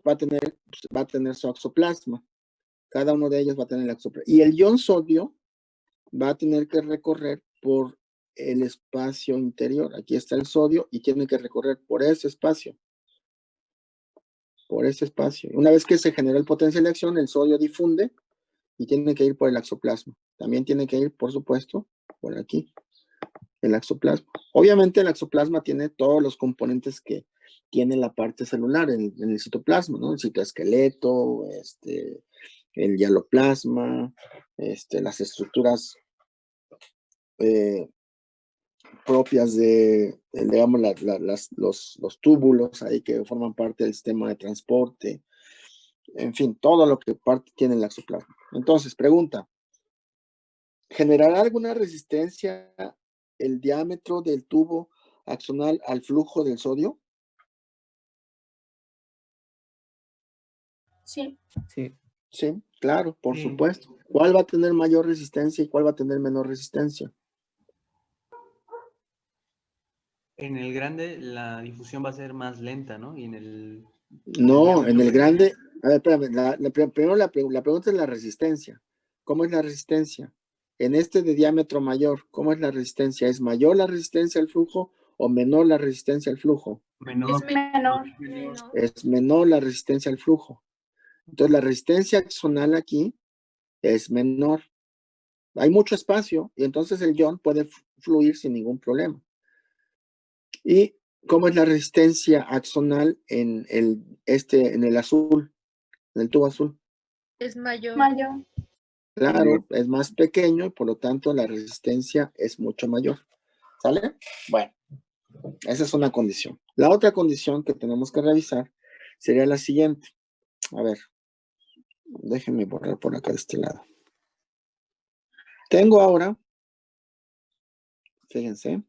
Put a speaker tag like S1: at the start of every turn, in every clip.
S1: va a tener su axoplasma. Cada uno de ellos va a tener el axoplasma. Y el ion sodio va a tener que recorrer por el espacio interior. Aquí está el sodio y tiene que recorrer por ese espacio. Por ese espacio. Una vez que se generó el potencial de acción, el sodio difunde y tiene que ir por el axoplasma. También tiene que ir, por supuesto, por aquí, el axoplasma. Obviamente el axoplasma tiene todos los componentes que tiene la parte celular en el citoplasma, ¿no? El citoesqueleto, el hialoplasma, las estructuras propias de, digamos, los túbulos ahí que forman parte del sistema de transporte, en fin, todo lo que parte tiene el axoplasma. Entonces, pregunta, ¿generará alguna resistencia el diámetro del tubo axonal al flujo del sodio?
S2: Sí.
S3: Sí.
S1: Sí, claro, por
S3: Sí.
S1: supuesto. ¿Cuál va a tener mayor resistencia y cuál va a tener menor resistencia?
S3: En el grande la difusión va a ser más lenta, ¿no? Y en el...
S1: No, en el grande, a ver, espérame, primero la pregunta es la resistencia. ¿Cómo es la resistencia? En este de diámetro mayor, ¿cómo es la resistencia? ¿Es mayor la resistencia al flujo o menor la resistencia al flujo?
S3: Menor.
S2: Es menor.
S1: Es menor la resistencia al flujo. Entonces la resistencia axonal aquí es menor. Hay mucho espacio y entonces el ion puede fluir sin ningún problema. ¿Y cómo es la resistencia axonal en el azul, en el tubo azul?
S4: Es mayor.
S2: Mayor.
S1: Claro, es más pequeño y por lo tanto la resistencia es mucho mayor. ¿Sale? Bueno, esa es una condición. La otra condición que tenemos que revisar sería la siguiente. A ver, déjenme borrar por acá de este lado. Tengo ahora, fíjense,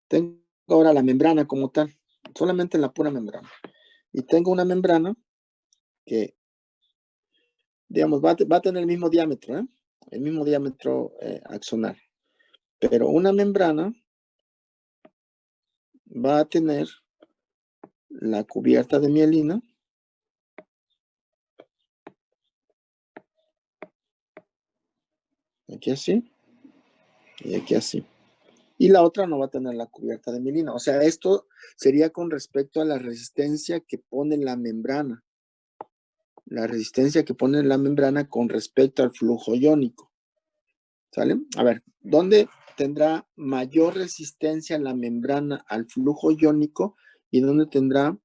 S1: tengo ahora la membrana como tal, solamente la pura membrana. Y tengo una membrana que, digamos, va a tener el mismo diámetro, ¿eh? El mismo diámetro axonal. Pero una membrana va a tener la cubierta de mielina. Aquí así. Y aquí así. Y la otra no va a tener la cubierta de mielina. O sea, esto sería con respecto a la resistencia que pone la membrana. La resistencia que pone la membrana con respecto al flujo iónico. ¿Sale? A ver, ¿dónde tendrá mayor resistencia la membrana al flujo iónico y dónde tendrá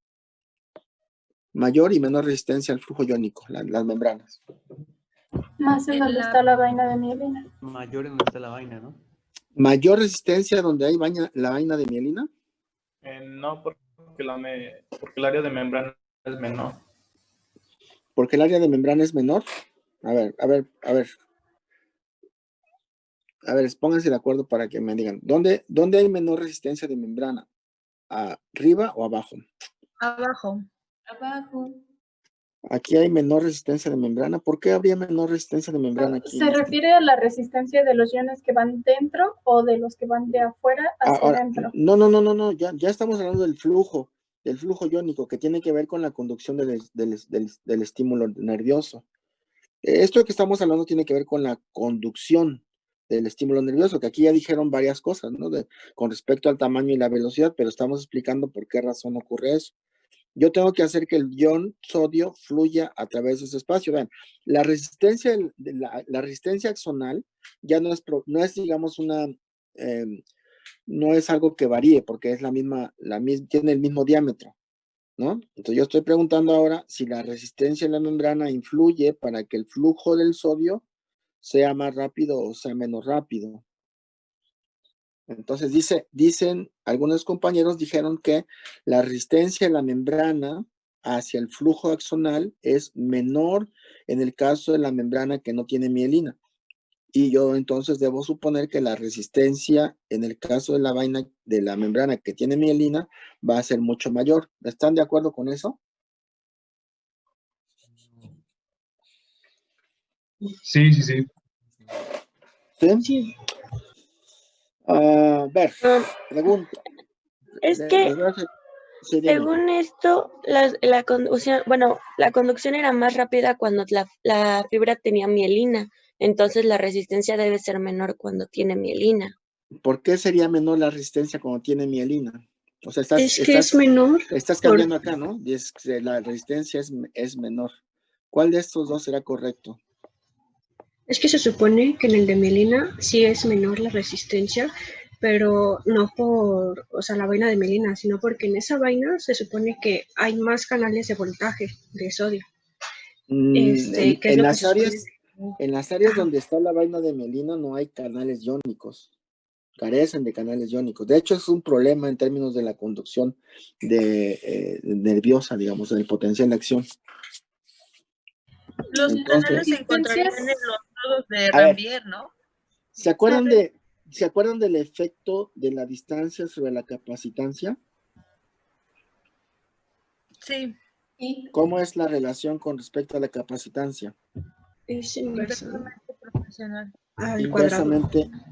S1: mayor y menor resistencia al flujo iónico, las membranas?
S2: Más en donde está la vaina de mielina.
S3: Mayor en donde está la vaina, ¿no?
S1: ¿Mayor resistencia donde hay la vaina de mielina?
S5: No, porque el área de membrana es menor.
S1: ¿Porque el área de membrana es menor? A ver. A ver, pónganse de acuerdo para que me digan. ¿Dónde hay menor resistencia de membrana? ¿Arriba o abajo?
S4: Abajo.
S2: Abajo.
S1: Aquí hay menor resistencia de membrana. ¿Por qué habría menor resistencia de membrana aquí?
S2: ¿Se refiere a la resistencia de los iones que van dentro o de los que van de afuera hacia
S1: Ahora,
S2: adentro?
S1: no. Ya estamos hablando del flujo iónico que tiene que ver con la conducción del estímulo nervioso. Esto que estamos hablando tiene que ver con la conducción del estímulo nervioso, que aquí ya dijeron varias cosas, ¿no? Con respecto al tamaño y la velocidad, pero estamos explicando por qué razón ocurre eso. Yo tengo que hacer que el ion sodio fluya a través de ese espacio. Vean, la resistencia axonal ya no es digamos, no es algo que varíe, porque es tiene el mismo diámetro, ¿no? Entonces yo estoy preguntando ahora si la resistencia en la membrana influye para que el flujo del sodio sea más rápido o sea menos rápido. Entonces dicen, algunos compañeros dijeron que la resistencia en la membrana hacia el flujo axonal es menor en el caso de la membrana que no tiene mielina. Y yo entonces debo suponer que la resistencia en el caso de la vaina de la membrana que tiene mielina va a ser mucho mayor. ¿Están de acuerdo con eso?
S5: Sí.
S1: ¿Sí?
S2: Sí.
S1: Ver, pregunta.
S6: Es que
S1: Sí, dime.
S6: Según esto, la conducción, bueno, la conducción era más rápida cuando la fibra tenía mielina, entonces la resistencia debe ser menor cuando tiene mielina.
S1: ¿Por qué sería menor la resistencia cuando tiene mielina? O sea,
S7: Es que es menor.
S1: estás cambiando acá, ¿no? Y es que la resistencia es menor. ¿Cuál de estos dos será correcto?
S7: Es que se supone que en el de mielina sí es menor la resistencia, pero no por, o sea, la vaina de mielina, sino porque en esa vaina se supone que hay más canales de voltaje de sodio. Que es
S1: En
S7: lo que
S1: las
S7: se supone.
S1: áreas, en las áreas
S7: Ajá.
S1: donde está la vaina de mielina no hay canales iónicos, carecen de canales iónicos. De hecho, es un problema en términos de la conducción nerviosa, digamos, del potencial de acción.
S4: Los
S1: Entonces,
S4: canales se encontrarían en
S2: Resistencias.
S4: los nodos de
S1: a ver,
S4: Rambier, ¿no?
S1: ¿se acuerdan del efecto de la distancia sobre la capacitancia?
S4: Sí,
S1: ¿Cómo es la relación con respecto a la capacitancia?
S7: Es inversa
S4: inversamente proporcional.
S7: al cuadrado.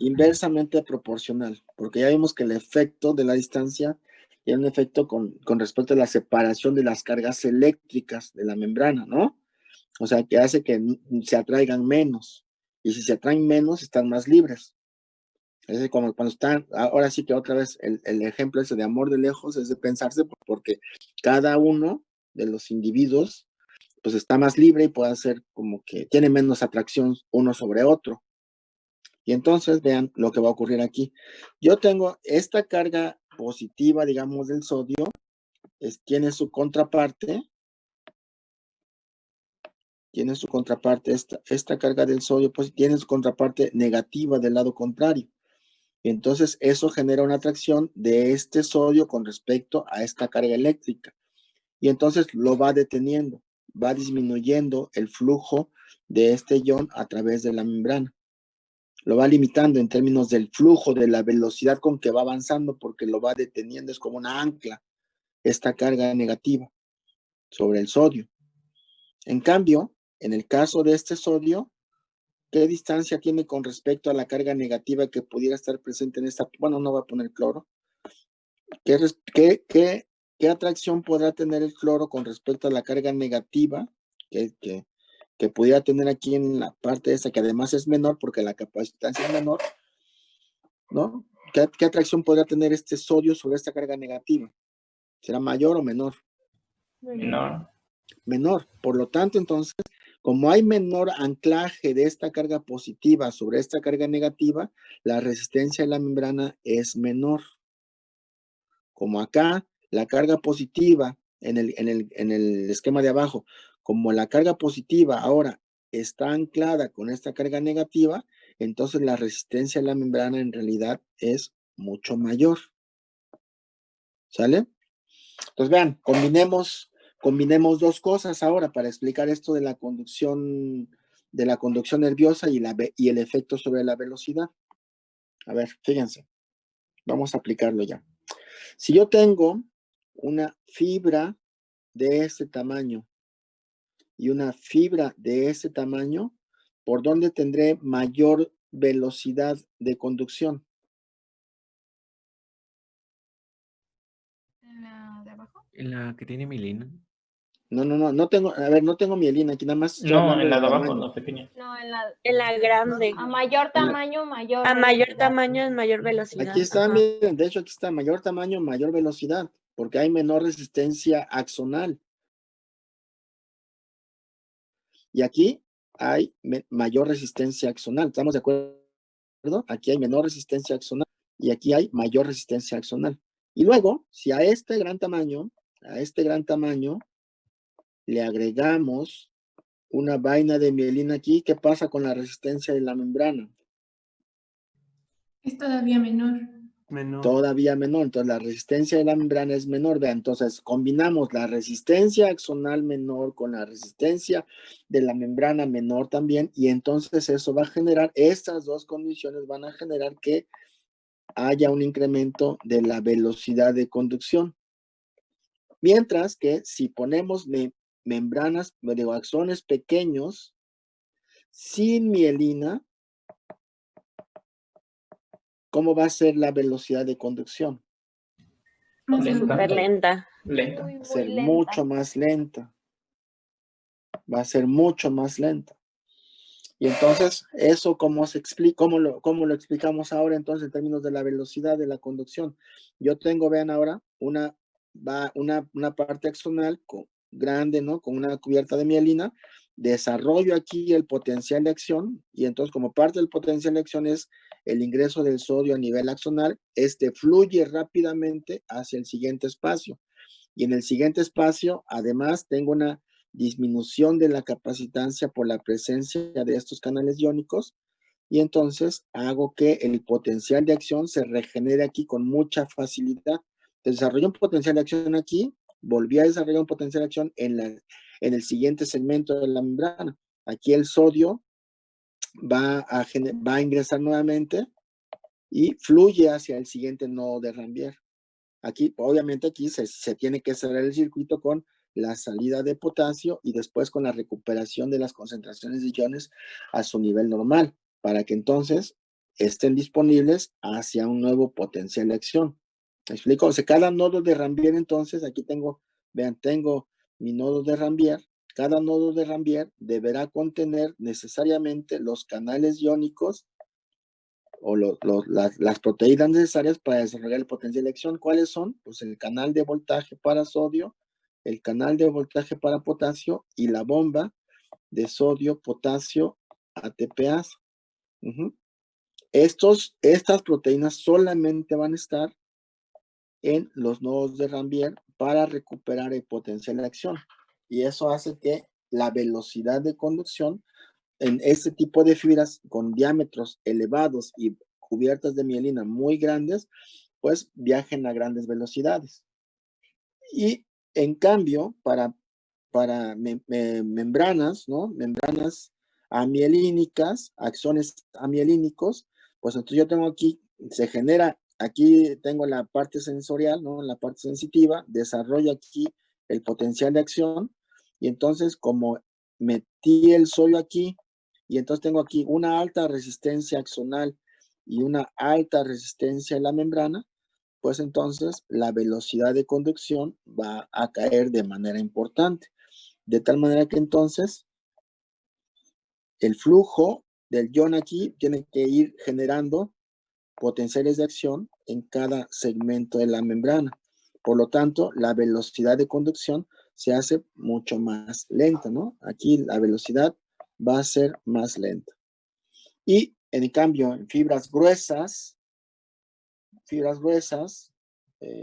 S1: Inversamente proporcional, porque ya vimos que el efecto de la distancia tiene un efecto con respecto a la separación de las cargas eléctricas de la membrana, ¿no? O sea, que hace que se atraigan menos. Y si se atraen menos, están más libres. Es decir, como cuando están, ahora sí que otra vez el ejemplo ese de amor de lejos es de pensarse porque cada uno de los individuos pues está más libre y puede hacer como que tiene menos atracción uno sobre otro. Y entonces vean lo que va a ocurrir aquí. Yo tengo esta carga positiva, digamos, del sodio, tiene su contraparte, esta carga del sodio, pues tiene su contraparte negativa del lado contrario. Y entonces eso genera una atracción de este sodio con respecto a esta carga eléctrica. Y entonces lo va deteniendo, va disminuyendo el flujo de este ion a través de la membrana. Lo va limitando en términos del flujo, de la velocidad con que va avanzando, porque lo va deteniendo, es como una ancla, esta carga negativa sobre el sodio. En cambio, en el caso de este sodio, ¿qué distancia tiene con respecto a la carga negativa que pudiera estar presente en esta? Bueno, no va a poner cloro. ¿Qué atracción podrá tener el cloro con respecto a la carga negativa que pudiera tener aquí en la parte esa, que además es menor porque la capacitancia es menor, ¿no? ¿Qué atracción podrá tener este sodio sobre esta carga negativa? ¿Será mayor o menor?
S5: Menor.
S1: Menor. Por lo tanto, entonces, como hay menor anclaje de esta carga positiva sobre esta carga negativa, la resistencia de la membrana es menor. Como acá, la carga positiva en el esquema de abajo, como la carga positiva ahora está anclada con esta carga negativa, entonces la resistencia de la membrana en realidad es mucho mayor. ¿Sale? Entonces vean, combinemos dos cosas ahora para explicar esto de la conducción nerviosa y el efecto sobre la velocidad. A ver, fíjense, vamos a aplicarlo ya. Si yo tengo una fibra de este tamaño y una fibra de este tamaño, ¿por dónde tendré mayor velocidad de conducción?
S4: ¿En la de abajo?
S8: En la que tiene mielina.
S1: No tengo mielina, aquí nada más estoy
S5: No,
S1: hablando
S5: en la
S1: del
S5: de abajo,
S1: tamaño.
S5: no, pequeña.
S2: No,
S6: En la grande,
S2: a mayor
S1: En la-
S2: tamaño, mayor
S6: a mayor
S2: velocidad.
S6: tamaño es mayor velocidad.
S1: Aquí está,
S6: Ajá.
S1: miren, de hecho aquí está mayor tamaño, mayor velocidad, porque hay menor resistencia axonal. Y aquí hay mayor resistencia axonal. ¿Estamos de acuerdo? Aquí hay menor resistencia axonal y aquí hay mayor resistencia axonal. Y luego, si a este gran tamaño, le agregamos una vaina de mielina aquí, ¿qué pasa con la resistencia de la membrana?
S2: Es todavía menor.
S3: Menor.
S1: Todavía menor, entonces la resistencia de la membrana es menor. Vean, entonces combinamos la resistencia axonal menor con la resistencia de la membrana menor también, y entonces eso va a generar, estas dos condiciones van a generar que haya un incremento de la velocidad de conducción. Mientras que si ponemos membranas, axones pequeños sin mielina, ¿cómo va a ser la velocidad de conducción?
S6: Súper lenta.
S5: Lenta.
S2: Muy,
S1: Va a
S2: muy
S1: ser
S2: lenta.
S1: mucho más lenta. Va a ser mucho más lenta. Y entonces, eso cómo se explica, cómo lo explicamos ahora entonces en términos de la velocidad de la conducción. Yo tengo, vean ahora, una parte axonal grande, ¿no? Con una cubierta de mielina. Desarrollo aquí el potencial de acción, y entonces como parte del potencial de acción es el ingreso del sodio a nivel axonal, este fluye rápidamente hacia el siguiente espacio. Y en el siguiente espacio, además, tengo una disminución de la capacitancia por la presencia de estos canales iónicos, y entonces hago que el potencial de acción se regenere aquí con mucha facilidad. Desarrollo un potencial de acción aquí, volví a desarrollar un potencial de acción en el siguiente segmento de la membrana. Aquí el sodio va a ingresar nuevamente y fluye hacia el siguiente nodo de Rambier. Aquí, obviamente, aquí se tiene que cerrar el circuito con la salida de potasio y después con la recuperación de las concentraciones de iones a su nivel normal, para que entonces estén disponibles hacia un nuevo potencial de acción. ¿Me explico? O sea, cada nodo de Rambier, entonces, aquí tengo, vean, tengo mi nodo de Rambier. Cada nodo de Rambier deberá contener necesariamente los canales iónicos o las proteínas necesarias para desarrollar el potencial de acción. ¿Cuáles son? Pues el canal de voltaje para sodio, el canal de voltaje para potasio y la bomba de sodio, potasio, ATPase. Estas proteínas solamente van a estar en los nodos de Rambier para recuperar el potencial de acción. Y eso hace que la velocidad de conducción en este tipo de fibras con diámetros elevados y cubiertas de mielina muy grandes, pues viajen a grandes velocidades. Y en cambio, para membranas, ¿no? Membranas amielínicas, axones amielínicos, pues entonces yo tengo aquí, se genera, aquí tengo la parte sensorial, ¿no? La parte sensitiva, desarrollo aquí el potencial de acción, y entonces como metí el sodio aquí, y entonces tengo aquí una alta resistencia axonal y una alta resistencia en la membrana, pues entonces la velocidad de conducción va a caer de manera importante. De tal manera que entonces el flujo del ion aquí tiene que ir generando potenciales de acción en cada segmento de la membrana. Por lo tanto, la velocidad de conducción se hace mucho más lenta, ¿no? Aquí la velocidad va a ser más lenta. Y en cambio, en fibras gruesas,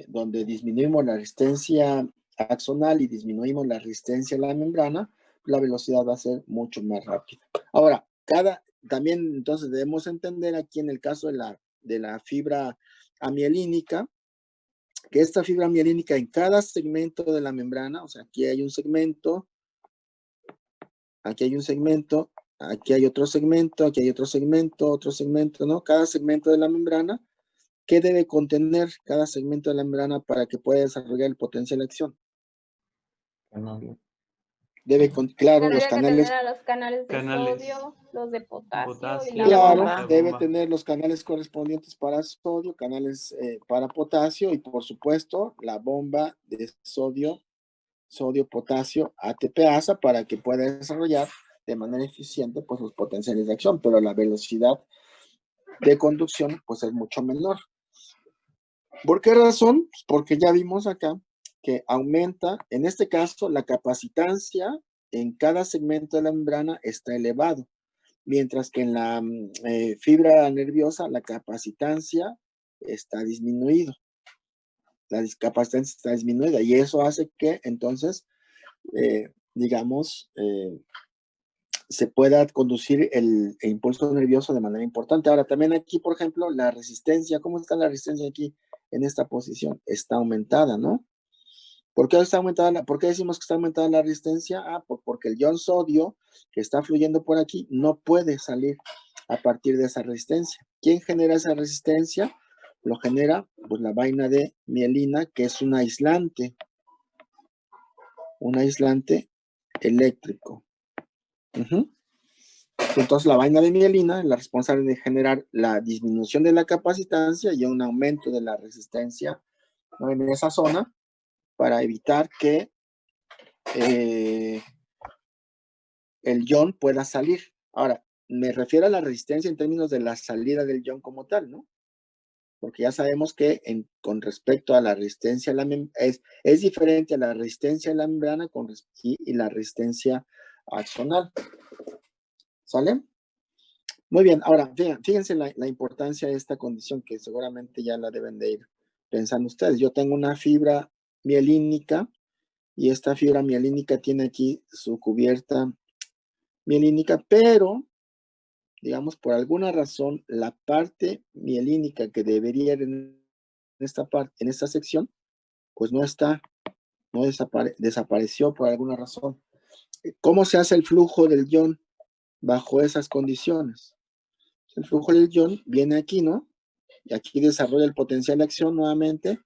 S1: donde disminuimos la resistencia axonal y disminuimos la resistencia a la membrana, la velocidad va a ser mucho más rápida. Ahora, también entonces debemos entender aquí en el caso de la fibra amielínica, que esta fibra amielínica en cada segmento de la membrana, o sea, aquí hay un segmento, aquí hay un segmento, aquí hay otro segmento, aquí hay otro segmento, ¿no? Cada segmento de la membrana, ¿qué debe contener cada segmento de la membrana para que pueda desarrollar el potencial de acción? Claro, los
S2: Tendría que
S1: canales.
S2: tener a los canales de
S3: Canales.
S2: sodio, los de potasio, y
S3: Potasio.
S2: la
S1: Claro,
S2: bomba.
S1: debe tener los canales correspondientes para sodio, canales para potasio y por supuesto la bomba de sodio, potasio, ATPasa para que pueda desarrollar de manera eficiente pues los potenciales de acción, pero la velocidad de conducción pues es mucho menor. ¿Por qué razón? Pues porque ya vimos acá que aumenta, en este caso, la capacitancia en cada segmento de la membrana está elevado, mientras que en la fibra nerviosa la capacitancia está disminuido. La discapacitancia está disminuida y eso hace que entonces, se pueda conducir el impulso nervioso de manera importante. Ahora, también aquí, por ejemplo, la resistencia, ¿cómo está la resistencia aquí en esta posición? Está aumentada, ¿no? ¿Por qué está aumentada? ¿Por qué decimos que está aumentada la resistencia? Porque el ion sodio que está fluyendo por aquí no puede salir a partir de esa resistencia. ¿Quién genera esa resistencia? Lo genera pues la vaina de mielina, que es un aislante eléctrico. Entonces la vaina de mielina es la responsable de generar la disminución de la capacitancia y un aumento de la resistencia ¿no? En esa zona para evitar que el ion pueda salir. Ahora, me refiero a la resistencia en términos de la salida del ion como tal, ¿no? Porque ya sabemos que con respecto a la resistencia a la es diferente a la resistencia a la membrana y la resistencia axonal. ¿Sale? Muy bien, ahora fíjense la importancia de esta condición que seguramente ya la deben de ir pensando ustedes. Yo tengo una fibra mielínica y esta fibra mielínica tiene aquí su cubierta mielínica, pero digamos por alguna razón la parte mielínica que debería ir en esta parte, en esta sección, pues no está, no desapareció por alguna razón. ¿Cómo se hace el flujo del ion bajo esas condiciones? El flujo del ion viene aquí, ¿no? Y aquí desarrolla el potencial de acción nuevamente,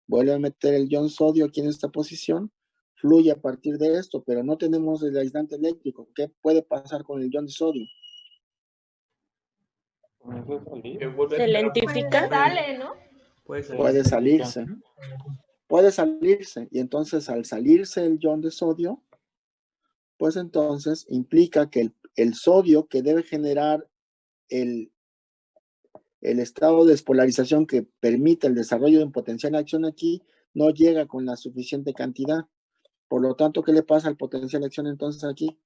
S1: vuelve a meter el ion sodio aquí en esta posición, fluye a partir de esto, pero no tenemos el aislante eléctrico. ¿Qué puede pasar con el ion de sodio?
S5: Que vuelve
S6: Se
S5: a
S6: lentifica.
S4: Sale, ¿no?
S1: Puede salirse. Puede salirse. Y entonces al salirse el ion de sodio, pues entonces implica que el sodio que debe generar el estado de despolarización que permite el desarrollo de un potencial de acción aquí no llega con la suficiente cantidad. Por lo tanto, ¿qué le pasa al potencial de acción entonces aquí?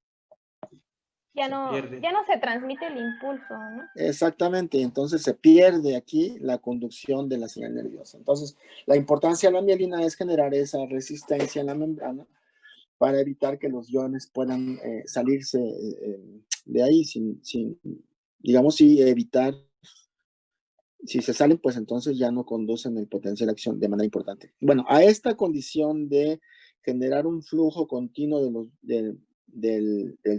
S8: Ya no se transmite el impulso, ¿no?
S1: Exactamente, entonces se pierde aquí la conducción de la señal nerviosa. Entonces, la importancia de la mielina es generar esa resistencia en la membrana para evitar que los iones puedan salirse de ahí digamos, sí, evitar. Si se salen, pues entonces ya no conducen el potencial de acción de manera importante. Bueno, a esta condición de generar un flujo continuo del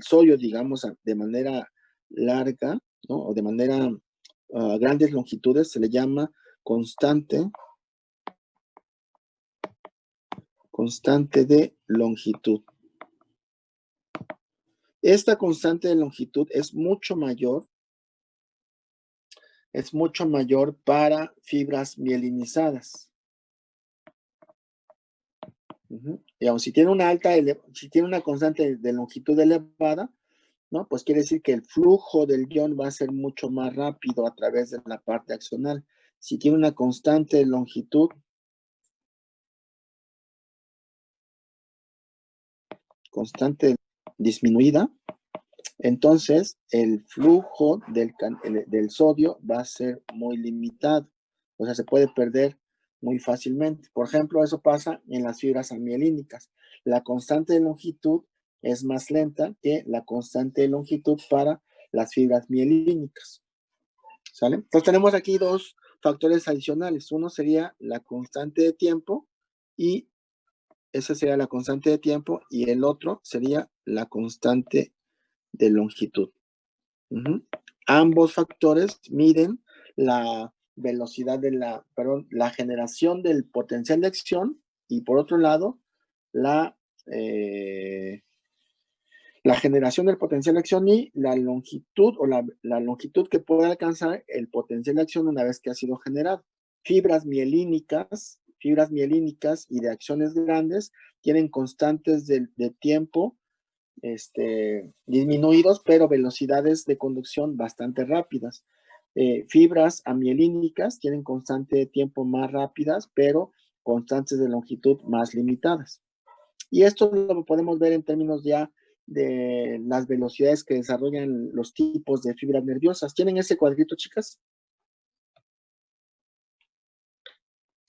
S1: sodio, digamos, de manera larga, ¿no? O de manera grandes longitudes, se le llama constante de longitud. Esta constante de longitud es mucho mayor para fibras mielinizadas. Digamos, si tiene una constante de longitud elevada, ¿no? Pues quiere decir que el flujo del ion va a ser mucho más rápido a través de la parte axonal. Si tiene una constante de longitud disminuida, entonces el flujo del sodio va a ser muy limitado. O sea, se puede perder muy fácilmente. Por ejemplo, eso pasa en las fibras amielínicas. La constante de longitud es más lenta que la constante de longitud para las fibras mielínicas. ¿Sale? Entonces tenemos aquí dos factores adicionales. Uno sería la constante de tiempo y esa sería la constante de tiempo y el otro sería la constante de longitud. Ambos factores miden la velocidad la generación del potencial de acción y por otro lado la generación del potencial de acción y la longitud o la longitud que puede alcanzar el potencial de acción una vez que ha sido generado. Fibras mielínicas y de acciones grandes tienen constantes de tiempo disminuidos, pero velocidades de conducción bastante rápidas. Fibras amielínicas tienen constante de tiempo más rápidas, pero constantes de longitud más limitadas. Y esto lo podemos ver en términos ya de las velocidades que desarrollan los tipos de fibras nerviosas. ¿Tienen ese cuadrito, chicas?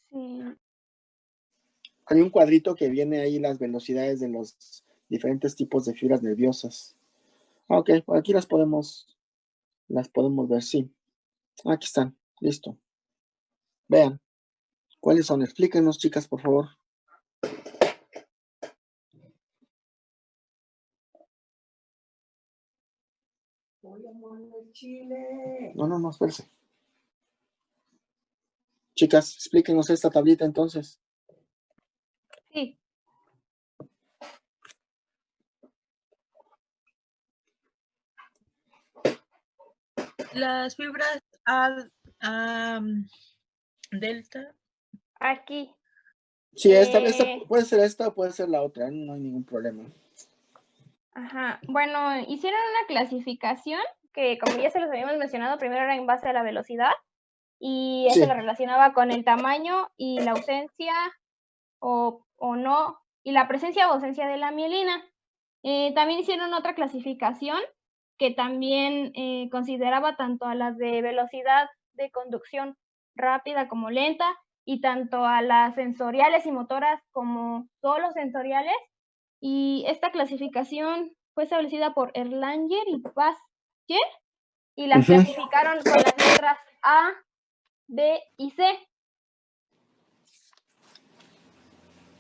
S8: Sí.
S1: Hay un cuadrito que viene ahí las velocidades de los diferentes tipos de fibras nerviosas. Ok, aquí las podemos ver, sí. Aquí están, listo. Vean, ¿cuáles son? Explíquenos, chicas, por favor. No, espérese. Chicas, explíquenos esta tablita entonces.
S8: Sí.
S4: Las fibras delta.
S8: Aquí.
S1: Sí, esta puede ser esta o puede ser la otra, no hay ningún problema.
S8: Ajá. Bueno, hicieron una clasificación que, como ya se los habíamos mencionado, primero era en base a la velocidad y eso
S1: Sí.
S8: lo relacionaba con el tamaño y la ausencia o no, y la presencia o ausencia de la mielina. También hicieron otra clasificación que también consideraba tanto a las de velocidad de conducción rápida como lenta, y tanto a las sensoriales y motoras como solo sensoriales. Y esta clasificación fue establecida por Erlanger y Pasquier y las clasificaron con las letras A, B y C.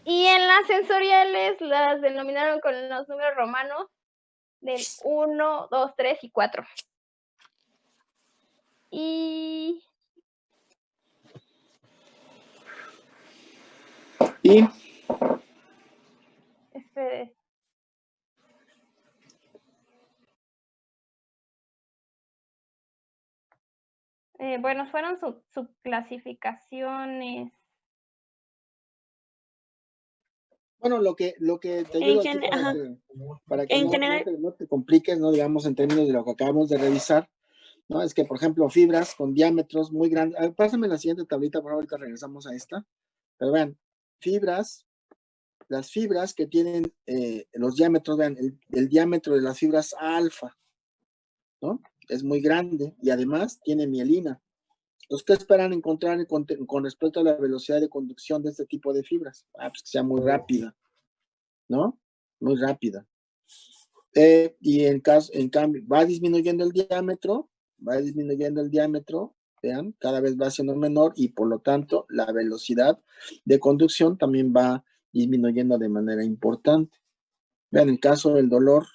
S8: Y en las sensoriales las denominaron con los números romanos del 1, 2, 3 y 4. Y bueno, fueron subclasificaciones.
S1: Bueno, lo que te ayudo aquí para que no te compliques, ¿no? Digamos, en términos de lo que acabamos de revisar, ¿no? Es que, por ejemplo, fibras con diámetros muy grandes. A ver, pásame la siguiente tablita, por favor, ahorita regresamos a esta. Pero vean, las fibras que tienen los diámetros, vean, el diámetro de las fibras alfa, ¿no? Es muy grande y además tiene mielina. Entonces, ¿qué esperan encontrar con respecto a la velocidad de conducción de este tipo de fibras? Pues que sea muy rápida, ¿no? Muy rápida. Y en cambio, va disminuyendo el diámetro, vean, cada vez va siendo menor y por lo tanto la velocidad de conducción también va disminuyendo de manera importante. Vean, en el caso del dolor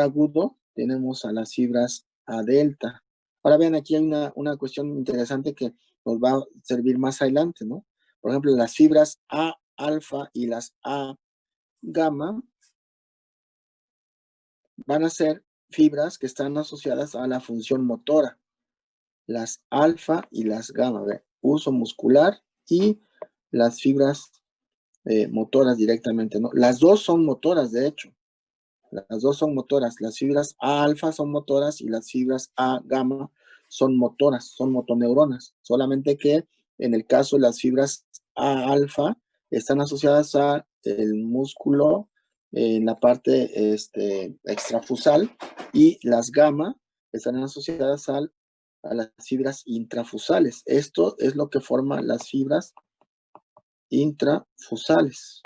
S1: agudo, tenemos a las fibras A delta. Ahora vean, aquí hay una cuestión interesante que nos va a servir más adelante, ¿no? Por ejemplo, las fibras A alfa y las A gamma van a ser fibras que están asociadas a la función motora. Las alfa y las gamma, ¿ve? Uso muscular y las fibras motoras directamente, ¿no? Las dos son motoras, de hecho. Las dos son motoras. Las fibras A alfa son motoras y las fibras A gamma son motoras, son motoneuronas. Solamente que en el caso de las fibras A alfa están asociadas a el músculo en la parte extrafusal y las gamma están asociadas a las fibras intrafusales. Esto es lo que forma las fibras intrafusales.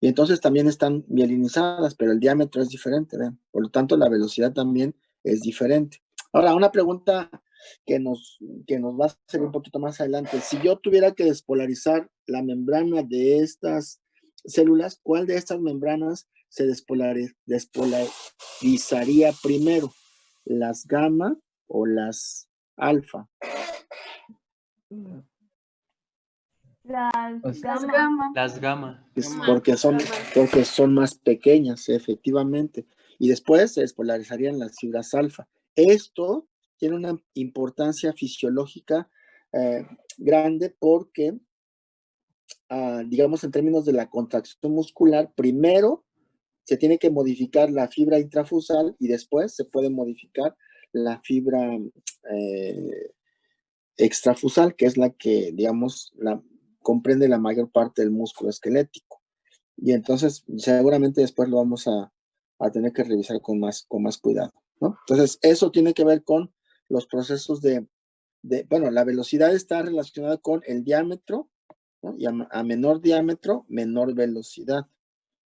S1: Y entonces también están mielinizadas, pero el diámetro es diferente, ¿ven? Por lo tanto, la velocidad también es diferente. Ahora, una pregunta que nos va a servir un poquito más adelante. Si yo tuviera que despolarizar la membrana de estas células, ¿cuál de estas membranas se despolarizaría primero? ¿Las gamma o las alfa?
S8: Las gamma.
S3: Las gamma.
S1: Porque son más pequeñas, efectivamente. Y después se despolarizarían las fibras alfa. Esto tiene una importancia fisiológica grande porque, digamos, en términos de la contracción muscular, primero se tiene que modificar la fibra intrafusal y después se puede modificar la fibra extrafusal, que es la que, digamos, comprende la mayor parte del músculo esquelético. Y entonces, seguramente después lo vamos a tener que revisar con más cuidado, ¿no? Entonces, eso tiene que ver con los procesos bueno, la velocidad está relacionada con el diámetro, ¿no? Y a menor diámetro, menor velocidad.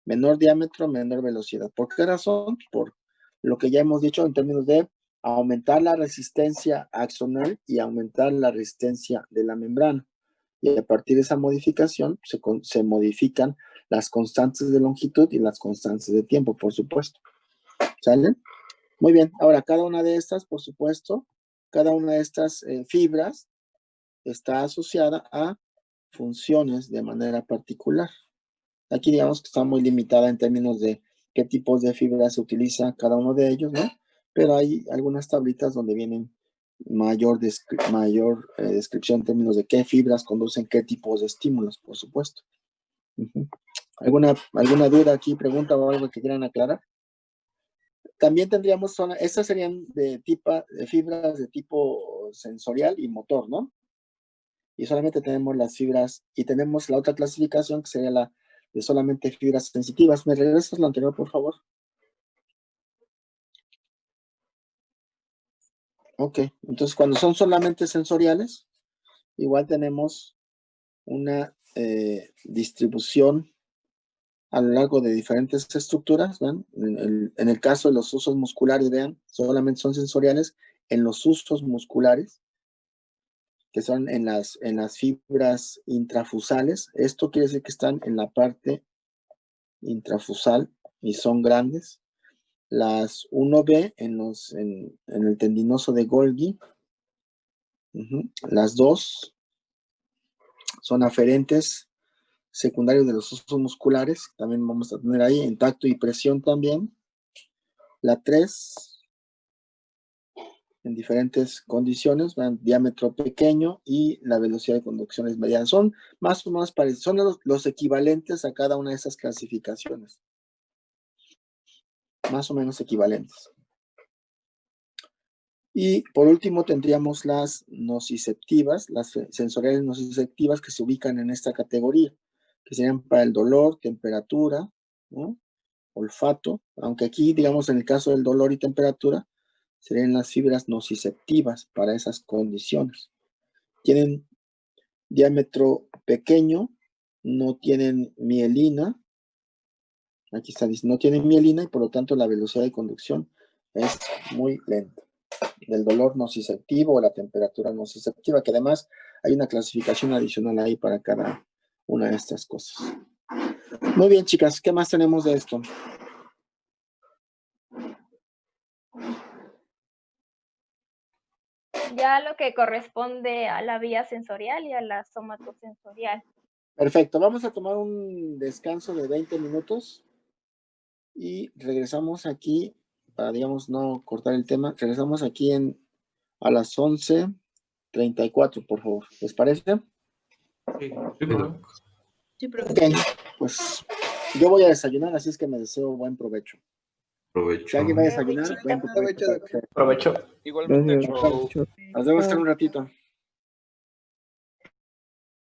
S1: Menor diámetro, menor velocidad. ¿Por qué razón? Por lo que ya hemos dicho en términos de aumentar la resistencia axonal y aumentar la resistencia de la membrana. Y a partir de esa modificación se modifican las constantes de longitud y las constantes de tiempo, por supuesto. ¿Sale? Muy bien. Ahora, cada una de estas, por supuesto, cada una de estas fibras está asociada a funciones de manera particular. Aquí digamos que está muy limitada en términos de qué tipos de fibras se utiliza cada uno de ellos, ¿no? Pero hay algunas tablitas donde vienen mayor descripción en términos de qué fibras conducen qué tipos de estímulos, por supuesto. ¿Alguna duda aquí, pregunta o algo que quieran aclarar? También tendríamos estas serían de fibras de tipo sensorial y motor, ¿no? Y solamente tenemos las fibras, y tenemos la otra clasificación que sería la de solamente fibras sensitivas. ¿Me regresas lo anterior, por favor? Ok, entonces cuando son solamente sensoriales, igual tenemos una distribución a lo largo de diferentes estructuras, ¿ven? En el caso de los usos musculares, vean, solamente son sensoriales en los usos musculares, que son en las fibras intrafusales. Esto quiere decir que están en la parte intrafusal y son grandes. Las 1B en el tendinoso de Golgi. Las 2 son aferentes secundarios de los usos musculares, también vamos a tener ahí en tacto y presión también. La 3 en diferentes condiciones, van diámetro pequeño y la velocidad de conducción es mediana. Son más o menos parecidos, son los equivalentes a cada una de esas clasificaciones. Más o menos equivalentes. Y por último tendríamos las nociceptivas, las sensoriales nociceptivas que se ubican en esta categoría, que serían para el dolor, temperatura, ¿no? Olfato, aunque aquí, digamos, en el caso del dolor y temperatura, serían las fibras nociceptivas para esas condiciones. Tienen diámetro pequeño, no tienen mielina, aquí está, dice, no tienen mielina y por lo tanto la velocidad de conducción es muy lenta. Del dolor nociceptivo o la temperatura nociceptiva, que además hay una clasificación adicional ahí para cada una de estas cosas. Muy bien, chicas, ¿qué más tenemos de esto?
S8: Ya lo que corresponde a la vía sensorial y a la somatosensorial.
S1: Perfecto, vamos a tomar un descanso de 20 minutos y regresamos aquí, para, digamos, no cortar el tema, regresamos aquí a las 11:34, por favor. ¿Les parece?
S3: Sí.
S5: Sí, profe.
S4: Sí, profe.
S1: Ok, pues yo voy a desayunar, así es que me deseo buen provecho.
S9: Provecho.
S1: Si alguien va a desayunar, buen provecho.
S5: Provecho.
S10: Igualmente,
S1: Nos vemos en un ratito.